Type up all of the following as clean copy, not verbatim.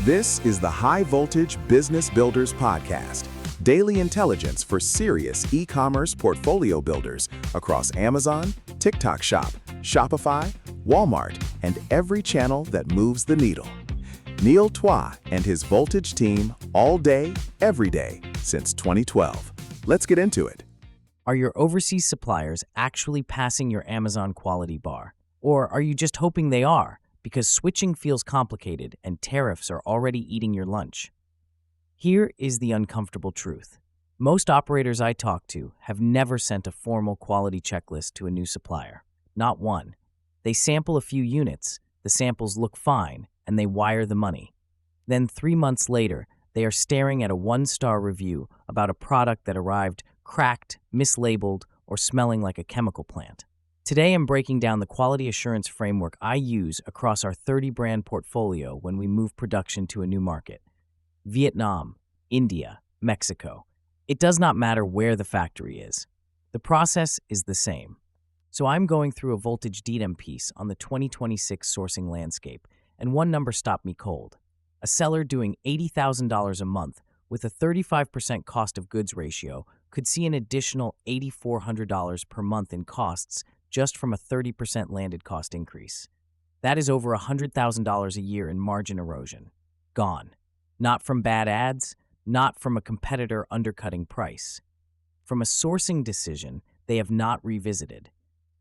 This is the High Voltage Business Builders Podcast, daily intelligence for serious e-commerce portfolio builders across Amazon, TikTok Shop, Shopify, Walmart, and every channel that moves the needle. Neil Twa and his Voltage team all day, every day, since 2012. Let's get into it. Are your overseas suppliers actually passing your Amazon quality bar? Or are you just hoping they are, because switching feels complicated and tariffs are already eating your lunch? Here is the uncomfortable truth. Most operators I talk to have never sent a formal quality checklist to a new supplier. Not one. They sample a few units, the samples look fine, and they wire the money. Then 3 months later, they are staring at a one-star review about a product that arrived cracked, mislabeled, or smelling like a chemical plant. Today, I'm breaking down the quality assurance framework I use across our 30-brand portfolio when we move production to a new market. Vietnam, India, Mexico. It does not matter where the factory is. The process is the same. So I'm going through a Voltage DDEM piece on the 2026 sourcing landscape, and one number stopped me cold. A seller doing $80,000 a month with a 35% cost of goods ratio could see an additional $8,400 per month in costs just from a 30% landed cost increase. That is over $100,000 a year in margin erosion. Gone. Not from bad ads, not from a competitor undercutting price. From a sourcing decision they have not revisited.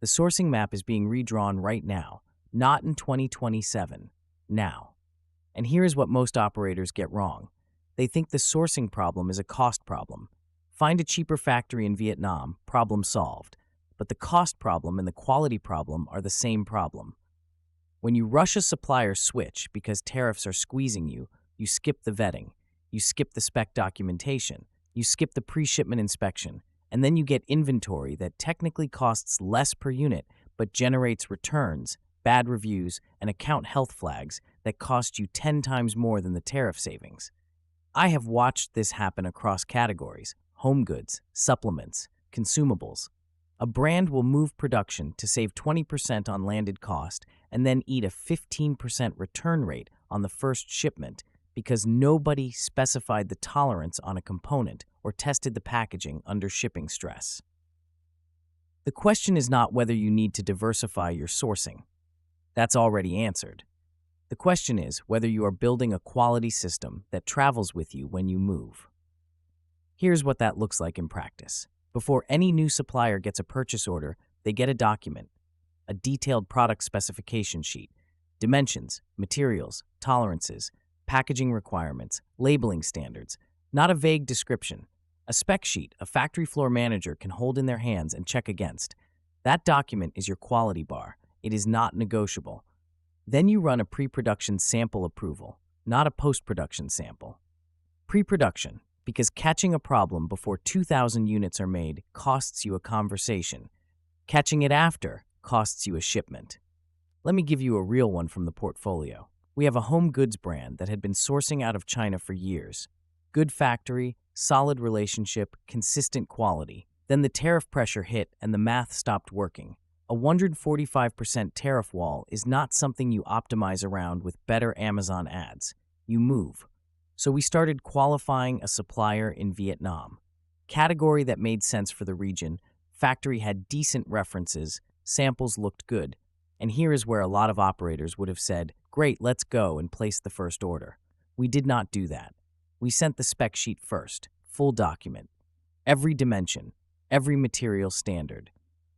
The sourcing map is being redrawn right now, not in 2027, now. And here's what most operators get wrong. They think the sourcing problem is a cost problem. Find a cheaper factory in Vietnam, problem solved. But the cost problem and the quality problem are the same problem. When you rush a supplier switch because tariffs are squeezing you, you skip the vetting, you skip the spec documentation, you skip the pre-shipment inspection, and then you get inventory that technically costs less per unit but generates returns, bad reviews, and account health flags that cost you 10 times more than the tariff savings. I have watched this happen across categories: home goods, supplements, consumables. A brand will move production to save 20% on landed cost and then eat a 15% return rate on the first shipment because nobody specified the tolerance on a component or tested the packaging under shipping stress. The question is not whether you need to diversify your sourcing. That's already answered. The question is whether you are building a quality system that travels with you when you move. Here's what that looks like in practice. Before any new supplier gets a purchase order, they get a document, a detailed product specification sheet, dimensions, materials, tolerances, packaging requirements, labeling standards, not a vague description. A spec sheet a factory floor manager can hold in their hands and check against. That document is your quality bar. It is not negotiable. Then you run a pre-production sample approval, not a post-production sample. Pre-production, because catching a problem before 2,000 units are made costs you a conversation. Catching it after costs you a shipment. Let me give you a real one from the portfolio. We have a home goods brand that had been sourcing out of China for years. Good factory, solid relationship, consistent quality. Then the tariff pressure hit and the math stopped working. A 145% tariff wall is not something you optimize around with better Amazon ads. You move. So we started qualifying a supplier in Vietnam. Category that made sense for the region, factory had decent references, samples looked good. And here is where a lot of operators would have said, "Great, let's go," and place the first order. We did not do that. We sent the spec sheet first, full document. Every dimension, every material standard.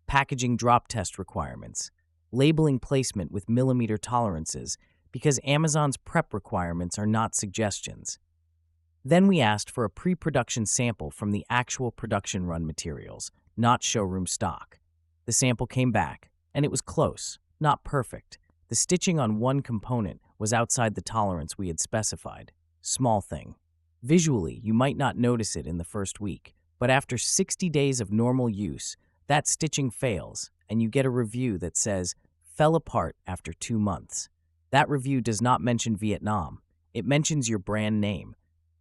Packaging drop test requirements. Labeling placement with millimeter tolerances, because Amazon's prep requirements are not suggestions. Then we asked for a pre-production sample from the actual production run materials, not showroom stock. The sample came back, and it was close, not perfect. The stitching on one component was outside the tolerance we had specified. Small thing. Visually, you might not notice it in the first week, but after 60 days of normal use, that stitching fails, and you get a review that says, "Fell apart after 2 months." That review does not mention Vietnam. It mentions your brand name.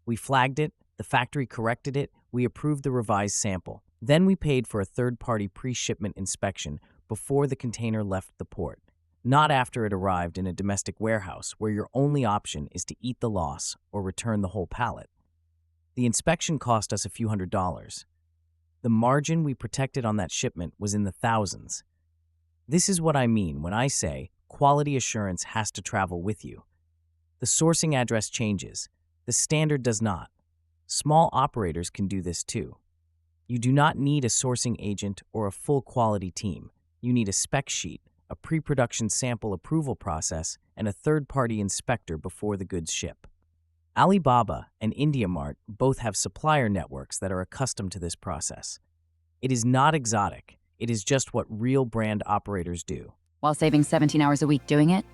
We flagged it, the factory corrected it, we approved the revised sample. Then we paid for a third-party pre-shipment inspection before the container left the port. not after it arrived in a domestic warehouse where your only option is to eat the loss or return the whole pallet. The inspection cost us a few $100s. The margin we protected on that shipment was in the thousands. This is what I mean when I say quality assurance has to travel with you. The sourcing address changes. The standard does not. Small operators can do this too. You do not need a sourcing agent or a full quality team. You need a spec sheet, a pre-production sample approval process, and a third-party inspector before the goods ship. Alibaba and IndiaMart both have supplier networks that are accustomed to this process. It is not exotic. It is just what real brand operators do. While saving 17 hours a week doing it,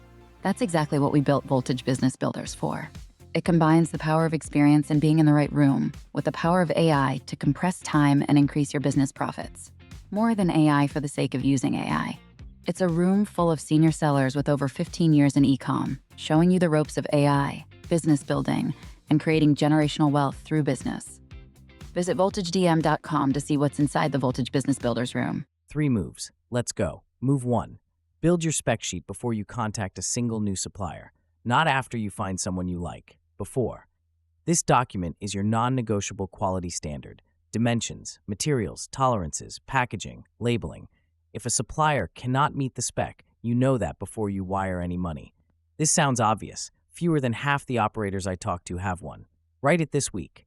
that's exactly what we built Voltage Business Builders for. It combines the power of experience and being in the right room with the power of AI to compress time and increase your business profits. More than AI for the sake of using AI. It's a room full of senior sellers with over 15 years in e-com, showing you the ropes of AI, business building, and creating generational wealth through business. Visit VoltageDM.com to see what's inside the Voltage Business Builders room. 3 moves. Let's go. Move 1. Build your spec sheet before you contact a single new supplier, not after you find someone you like, before. This document is your non-negotiable quality standard: dimensions, materials, tolerances, packaging, labeling. If a supplier cannot meet the spec, you know that before you wire any money. This sounds obvious. Fewer than half the operators I talk to have one. Write it this week.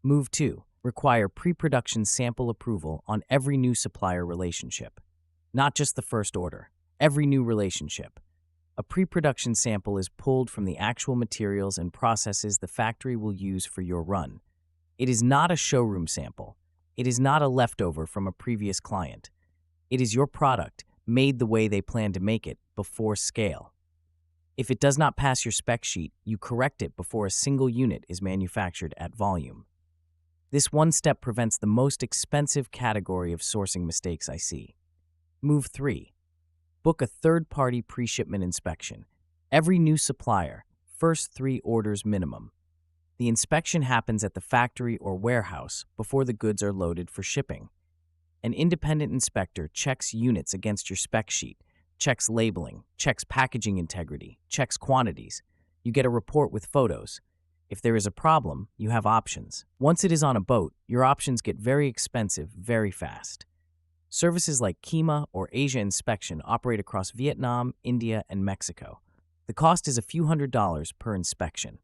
Move 2. Require pre-production sample approval on every new supplier relationship. Not just the first order. Every new relationship. A pre-production sample is pulled from the actual materials and processes the factory will use for your run. It is not a showroom sample. It is not a leftover from a previous client. It is your product, made the way they plan to make it, before scale. If it does not pass your spec sheet, you correct it before a single unit is manufactured at volume. This one step prevents the most expensive category of sourcing mistakes I see. Move 3. Book a third-party pre-shipment inspection. Every new supplier, first 3 orders minimum. The inspection happens at the factory or warehouse before the goods are loaded for shipping. An independent inspector checks units against your spec sheet, checks labeling, checks packaging integrity, checks quantities. You get a report with photos. If there is a problem, you have options. Once it is on a boat, your options get very expensive very fast. Services like Caiman or Asia Inspection operate across Vietnam, India, and Mexico. The cost is a few $100s per inspection.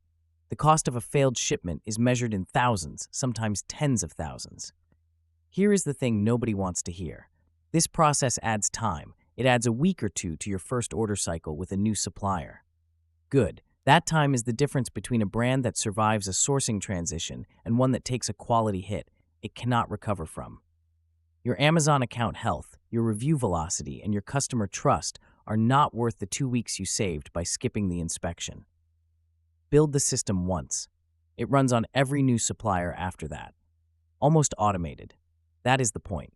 The cost of a failed shipment is measured in thousands, sometimes tens of thousands. Here is the thing nobody wants to hear. This process adds time. It adds a week or 2 to your first order cycle with a new supplier. Good. That time is the difference between a brand that survives a sourcing transition and one that takes a quality hit it cannot recover from. Your Amazon account health, your review velocity, and your customer trust are not worth the 2 weeks you saved by skipping the inspection. Build the system once. It runs on every new supplier after that. Almost automated. That is the point.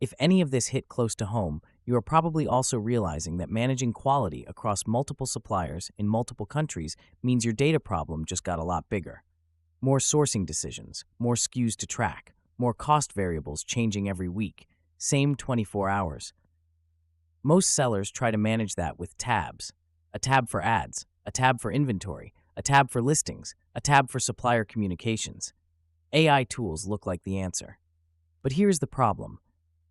If any of this hit close to home, you are probably also realizing that managing quality across multiple suppliers in multiple countries means your data problem just got a lot bigger. More sourcing decisions, more SKUs to track, more cost variables changing every week, same 24 hours. Most sellers try to manage that with tabs. A tab for ads, a tab for inventory, a tab for listings, a tab for supplier communications. AI tools look like the answer. But here's the problem.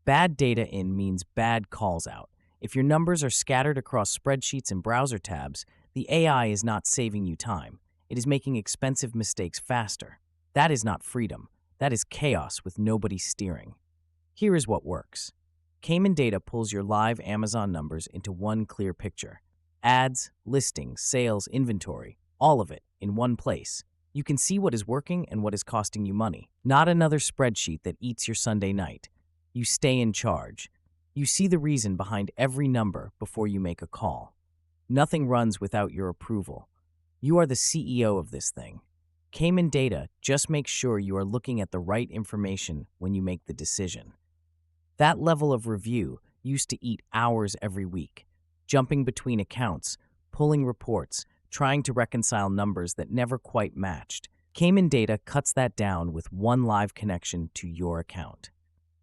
Bad data in means bad calls out. If your numbers are scattered across spreadsheets and browser tabs, the AI is not saving you time. It is making expensive mistakes faster. That is not freedom. That is chaos with nobody steering. Here is what works. Caiman Data pulls your live Amazon numbers into one clear picture. Ads, listings, sales, inventory, all of it in one place. You can see what is working and what is costing you money. Not another spreadsheet that eats your Sunday night. You stay in charge. You see the reason behind every number before you make a call. Nothing runs without your approval. You are the CEO of this thing. Caiman Data just makes sure you are looking at the right information when you make the decision. That level of review used to eat hours every week, jumping between accounts, pulling reports, trying to reconcile numbers that never quite matched. Caiman Data cuts that down with one live connection to your account.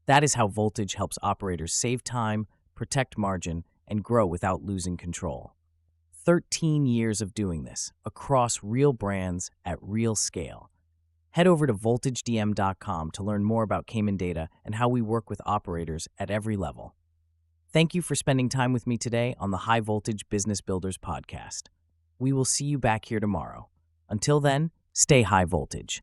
That is how Voltage helps operators save time, protect margin, and grow without losing control. 13 years of doing this across real brands at real scale. Head over to voltagedm.com to learn more about Caiman Data and how we work with operators at every level. Thank you for spending time with me today on the High Voltage Business Builders podcast. We will see you back here tomorrow. Until then, stay high voltage.